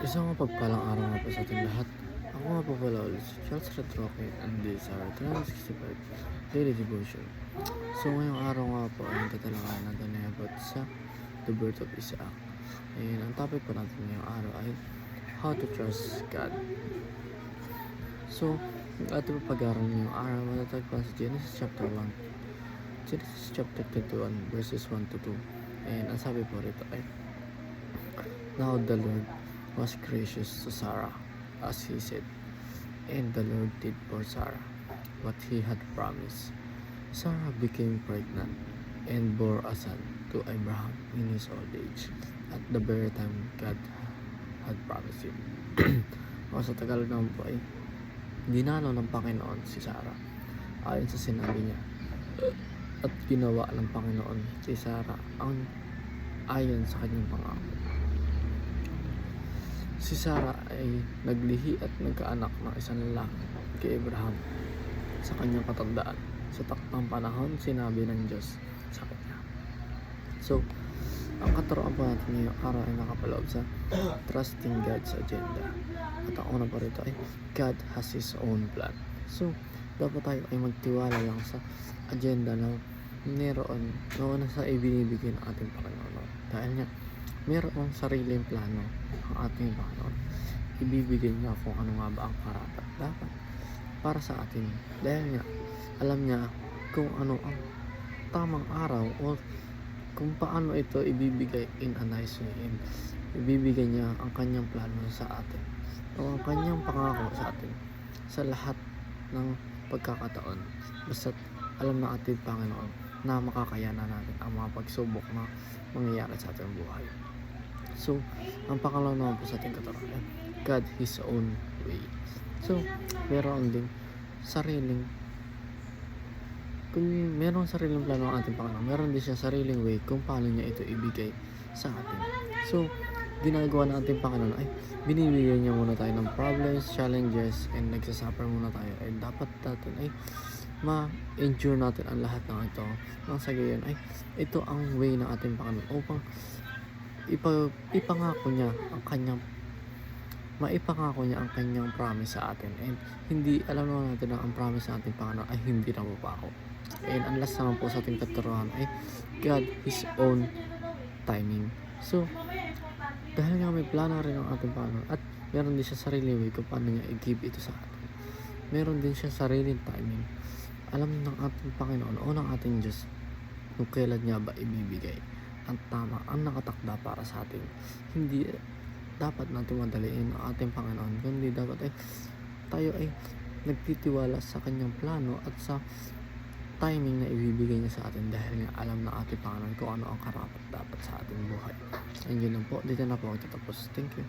Isang mapagpalang araw nga po sa ating lahat. Ako nga po pala ulit si Charles Redroque and this is our 365 Daily Devotion. So ngayong araw nga po ay tatalakayan natin na about sa the birth of Isaac. And ang topic po natin ngayong araw ay how to trust God. So, ang ating pag-aaral ngayong araw matatagpuan sa Genesis chapter 1. Genesis chapter 21 verses 1 to 2. And ang sabi po rito ay, now the Lord was gracious to Sarah, as he said, and the Lord did for Sarah what he had promised. Sarah became pregnant and bore a son to Abraham in his old age, at the very time God had promised him. O sa Tagalog naman po ay, dinalo ng Panginoon si Sarah ayon sa sinabi niya, at ginawa ng Panginoon si Sarah ang ayon sa kanyang pangako. Si Sarah ay naglihi at nagkaanak ng isang lalaki kay Abraham sa kanyang katandaan. Sa takdang panahon, sinabi ng Diyos sa kanya. So, ang katuroan po natin ngayong araw ay nakapaloob sa trusting God's agenda. At ang una pa rito ay God has His own plan. So, dapat tayo ay magtiwala lang sa agenda na meron noon sa ibinibigay ng ating Panginoon. Dahil nga, mayroong sariling plano ang ating Panginoon. Ibibigay niya kung ano nga ba ang karapat dapat para sa atin. Dahil nga, alam niya kung ano ang tamang araw o kung paano ito ibibigay in a nice way. And ibibigay niya ang kanyang plano sa atin o ang kanyang pangako sa atin sa lahat ng pagkakataon. Basta't alam na ating Panginoon na makakayanan natin ang mga pagsubok na mangyayari sa ating buhay. So, ang pangalawa naman po sa ating katuroan, God His own way. So, meron din sariling, kung merong sariling plano ang ating Panginoon, meron din siya sariling way kung paano niya ito ibigay sa atin. So, ginagawa ng ating Panginoon ay binibigyan niya muna tayo ng problems, challenges, and nagsasuffer muna tayo. And dapat natin ay ma-endure natin ang lahat ng ito. Nang sa gayon ay ito ang way ng ating Panginoon upang ipangako niya ang kanyang maipangako niya ang kanyang promise sa atin. And hindi, alam naman natin na ang promise sa ating Panginoon ay hindi napapako. And ang last naman po sa ating katuruan ay God His own timing. So, dahil nga may plano rin ang ating Panginoon at meron din siya sariling way kung paano niya i-give ito sa atin. Meron din siya sariling timing. Alam ng ating Panginoon o ng ating Diyos kung kailan niya ba ibibigay ang tama, ang nakatakda para sa atin. Hindi dapat natin madaliin ang ating Panginoon, kundi dapat ay tayo ay nagtitiwala sa kanyang plano at sa timing na ibibigay niya sa atin, dahil nga alam na ating Panginoon kung ano ang karapat dapat sa ating buhay. And yun lang po, dito na po ako tatapos. Thank you.